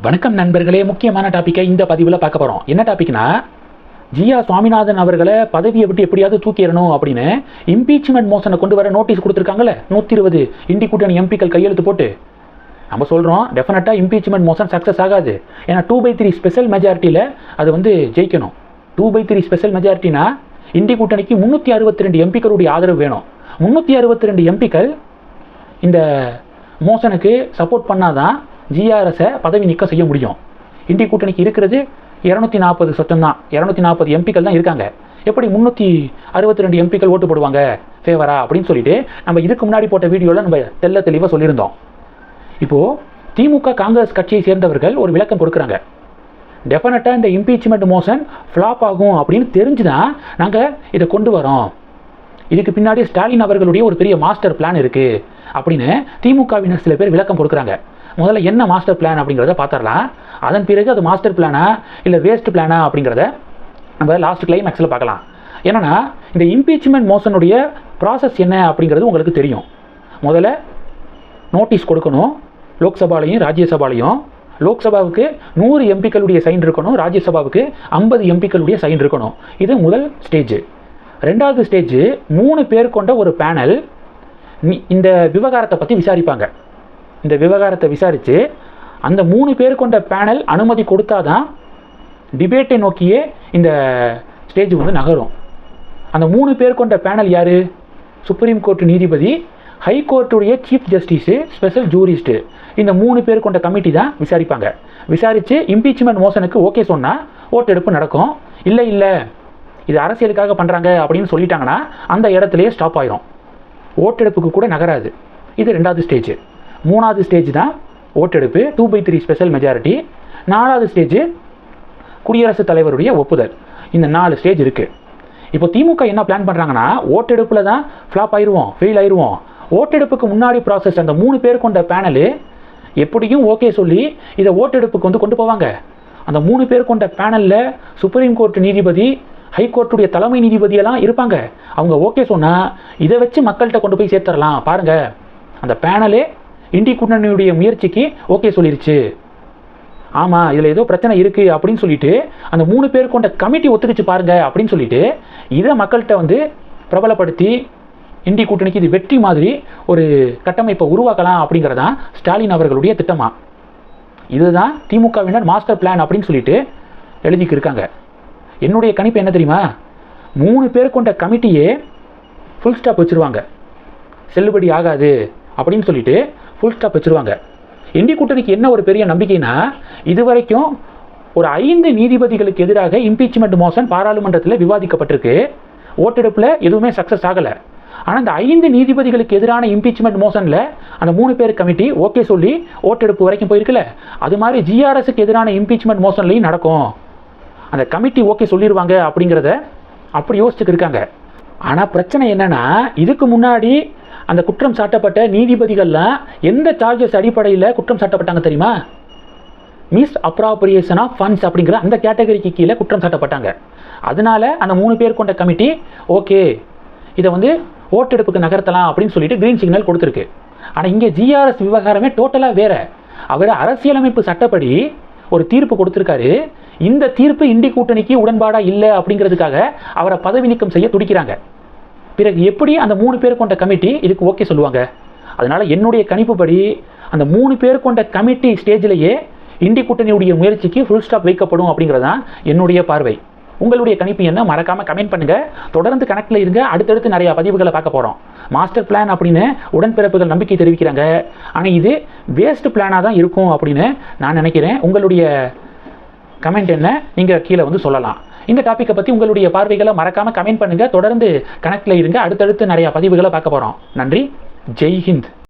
வணக்கம் நண்பர்களே, முக்கியமான டாப்பிக்கை இந்த பதிவில் பார்க்க போகிறோம். என்ன டாபிக்னா, ஜி.ஆர். சுவாமிநாதன் அவர்களை பதவியை விட்டு எப்படியாவது தூக்கிடணும் அப்படின்னு இம்பீச்மெண்ட் மோஷனை கொண்டு வர நோட்டீஸ் கொடுத்துருக்காங்கல்ல. 120 இண்டி கூட்டணி எம்பிக்கள் கையெழுத்து போட்டு நம்ம சொல்கிறோம், டெஃபினட்டாக இம்பீச்மெண்ட் மோஷன் சக்ஸஸ் ஆகாது. ஏன்னா 2/3 ஸ்பெஷல் மெஜாரிட்டியில் அது ஜெயிக்கணும். 2/3 ஸ்பெஷல் மெஜாரிட்டினா இண்டி கூட்டணிக்கு 362 எம்பிக்களுடைய ஆதரவு வேணும். 362 எம்பிக்கள் இந்த மோஷனுக்கு சப்போர்ட் பண்ணாதான் ஜிஆர்எஸை பதவி நீக்கம் செய்ய முடியும். இண்டி கூட்டணிக்கு இருக்கிறது 240 சொச்சம் தான், 240 எம்பிக்கள் தான் இருக்காங்க. எப்படி 362 எம்பிக்கள் ஓட்டு போடுவாங்க ஃபேவரா அப்படின்னு சொல்லிட்டு நம்ம இதுக்கு முன்னாடி போட்ட வீடியோவில் நம்ம தெளிவாக சொல்லியிருந்தோம். இப்போது திமுக காங்கிரஸ் கட்சியை சேர்ந்தவர்கள் ஒரு விளக்கம் கொடுக்குறாங்க. டெஃபினட்டாக இந்த இம்பீச்மெண்ட் மோஷன் ஃப்ளாப் ஆகும் அப்படின்னு தெரிஞ்சு தான் நாங்கள் இதை கொண்டு வரோம். இதுக்கு பின்னாடி ஸ்டாலின் அவர்களுடைய ஒரு பெரிய மாஸ்டர் பிளான் இருக்குது அப்படின்னு திமுகவினர் சில பேர் விளக்கம் கொடுக்குறாங்க. முதல்ல என்ன மாஸ்டர் பிளான் அப்படிங்கிறத பார்த்துடலாம். அதன் பிறகு அது மாஸ்டர் பிளானா இல்லை வேஸ்ட் பிளானா அப்படிங்கிறத நம்ம லாஸ்ட் கிளைமேக்ஸில் பார்க்கலாம். ஏன்னா இந்த இம்பீச்மெண்ட் மோஷனுடைய ப்ராசஸ் என்ன அப்படிங்கிறது உங்களுக்கு தெரியும். முதல்ல நோட்டீஸ் கொடுக்கணும், லோக்சபாலையும் ராஜ்யசபாலையும். லோக்சபாவுக்கு 100 எம்பிக்களுடைய சைன் இருக்கணும், ராஜ்யசபாவுக்கு 50 எம்பிக்களுடைய சைன் இருக்கணும். இது முதல் ஸ்டேஜ். ரெண்டாவது ஸ்டேஜ், 3 பேர் கொண்ட ஒரு பேனல் இந்த விவகாரத்தை பற்றி விசாரிப்பாங்க. இந்த விவகாரத்தை விசாரித்து அந்த 3 பேர் கொண்ட பேனல் அனுமதி கொடுத்தாதான் டிபேட்டை நோக்கியே இந்த ஸ்டேஜ் நகரும். அந்த 3 பேர் கொண்ட பேனல் யார்? சுப்ரீம் கோர்ட் நீதிபதி, ஹை கோர்ட்டுடைய சீஃப் ஜஸ்டிஸு, ஸ்பெஷல் ஜூரிஸ்ட்டு. இந்த 3 பேர் கொண்ட கமிட்டி தான் விசாரிப்பாங்க. விசாரித்து இம்பீச்மெண்ட் மோஷனுக்கு ஓகே சொன்னால் ஓட்டெடுப்பு நடக்கும். இல்லை இது அரசியலுக்காக பண்ணுறாங்க அப்படின்னு சொல்லிட்டாங்கன்னா அந்த இடத்துலையே ஸ்டாப் ஆயிரும், ஓட்டெடுப்புக்கு கூட நகராது. இது ரெண்டாவது ஸ்டேஜ். மூணாவது ஸ்டேஜ் தான் ஓட்டெடுப்பு, 2/3 ஸ்பெஷல் மெஜாரிட்டி. நாலாவது ஸ்டேஜ் குடியரசுத் தலைவருடைய ஒப்புதல். இந்த 4 ஸ்டேஜ் இருக்குது. இப்போ திமுக என்ன பிளான் பண்ணுறாங்கன்னா, ஓட்டெடுப்பில் தான் ஃப்ளாப் ஆயிடுவோம், ஃபெயில் ஆயிடுவோம். ஓட்டெடுப்புக்கு முன்னாடி ப்ராசஸ் அந்த 3 பேர் கொண்ட பேனலு எப்படியும் ஓகே சொல்லி இதை ஓட்டெடுப்புக்கு கொண்டு போவாங்க. அந்த 3 பேர் கொண்ட பேனலில் சுப்ரீம் கோர்ட் நீதிபதி, ஹைகோர்ட்டுடைய தலைமை நீதிபதியெல்லாம் இருப்பாங்க. அவங்க ஓகே சொன்னால் இதை வச்சு மக்கள்கிட்ட கொண்டு போய் சேர்த்துடலாம். பாருங்கள், அந்த பேனலே இண்டி கூட்டணியுடைய முயற்சிக்கு ஓகே சொல்லிருச்சு, ஆமாம் இதில் ஏதோ பிரச்சனை இருக்குது அப்படின்னு சொல்லிட்டு அந்த 3 பேர் கொண்ட கமிட்டி ஒத்துக்கிச்சு பாருங்க அப்படின்னு சொல்லிட்டு இதை மக்கள்கிட்ட பிரபலப்படுத்தி இண்டி கூட்டணிக்கு இது வெற்றி மாதிரி ஒரு கட்டமைப்பை உருவாக்கலாம் அப்படிங்கிறதான் ஸ்டாலின் அவர்களுடைய திட்டமா. இதுதான் திமுகவினர் மாஸ்டர் பிளான் அப்படின்னு சொல்லிட்டு எழுதிக்கு இருக்காங்க. என்னுடைய கணிப்பு என்ன தெரியுமா? 3 பேர் கொண்ட கமிட்டியே ஃபுல் ஸ்டாப் வச்சுருவாங்க, செல்லுபடி ஆகாது அப்படின்னு சொல்லிட்டு ஃபுல் ஸ்டாப் வச்சுருவாங்க. இண்டி கூட்டணிக்கு என்ன ஒரு பெரிய நம்பிக்கைனா, இதுவரைக்கும் ஒரு 5 நீதிபதிகளுக்கு எதிராக இம்பீச்மெண்ட் மோஷன் பாராளுமன்றத்தில் விவாதிக்கப்பட்டிருக்கு. ஓட்டெடுப்பில் எதுவுமே சக்ஸஸ் ஆகலை. ஆனால் இந்த 5 நீதிபதிகளுக்கு எதிரான இம்பீச்மெண்ட் மோஷனில் அந்த 3 பேர் கமிட்டி ஓகே சொல்லி ஓட்டெடுப்பு வரைக்கும் போயிருக்குல்ல, அது மாதிரி ஜிஆர்எஸ்க்கு எதிரான இம்பீச்மெண்ட் மோஷன்லையும் நடக்கும். அந்த கமிட்டி ஓகே சொல்லிடுவாங்க அப்படிங்கிறத அப்படி யோசிச்சுட்டு இருக்காங்க. ஆனால் பிரச்சனை என்னன்னா, இதுக்கு முன்னாடி அந்த குற்றம் சாட்டப்பட்ட நீதிபதிகள்லாம் எந்த சார்ஜஸ் அடிப்படையில் குற்றம் சாட்டப்பட்டாங்க தெரியுமா? மிஸ் அப்ராப்ரியேஷன் ஆஃப் ஃபண்ட்ஸ் அப்படிங்கிற அந்த கேட்டகரிக்கு கீழே குற்றம் சாட்டப்பட்டாங்க. அதனால அந்த 3 பேர் கொண்ட கமிட்டி ஓகே இதை ஓட்டெடுப்புக்கு நகர்த்தலாம் அப்படின்னு சொல்லிட்டு கிரீன் சிக்னல் கொடுத்துருக்கு. ஆனால் இங்கே ஜிஆர்எஸ் விவகாரமே டோட்டலாக வேற. அவர் அரசியலமைப்பு சட்டப்படி ஒரு தீர்ப்பு கொடுத்துருக்காரு. இந்த தீர்ப்பு இண்டி கூட்டணிக்கு உடன்பாடாக இல்லை அப்படிங்கிறதுக்காக அவரை பதவி நீக்கம் செய்ய துடிக்கிறாங்க. பிறகு எப்படி அந்த 3 பேர் கொண்ட கமிட்டி இதுக்கு ஓகே சொல்லுவாங்க? அதனால் என்னுடைய கணிப்புப்படி அந்த 3 பேர் கொண்ட கமிட்டி ஸ்டேஜிலேயே இண்டி கூட்டணியுடைய முயற்சிக்கு ஃபுல் ஸ்டாப் வைக்கப்படும் அப்படிங்கிறதான் என்னுடைய பார்வை. உங்களுடைய கணிப்பு என்ன? மறக்காமல் கமெண்ட் பண்ணுங்கள். தொடர்ந்து கணக்கில் இருங்க. அடுத்தடுத்து நிறையா பதிவுகளை பார்க்க போகிறோம். மாஸ்டர் பிளான் அப்படின்னு உடன்பிறப்புகள் நம்பிக்கை தெரிவிக்கிறாங்க. ஆனால் இது வேஸ்ட் பிளானாக தான் இருக்கும் அப்படின்னு நான் நினைக்கிறேன். உங்களுடைய கமெண்ட் என்ன? நீங்கள் கீழே சொல்லலாம். இந்த டாப்பிக்கை பற்றி உங்களுடைய பார்வைகளை மறக்காமல் கமெண்ட் பண்ணுங்கள். தொடர்ந்து கணக்கில் இருங்க. அடுத்தடுத்து நிறையா பதிவுகளை பார்க்க போகிறோம். நன்றி. ஜெய் ஹிந்த்.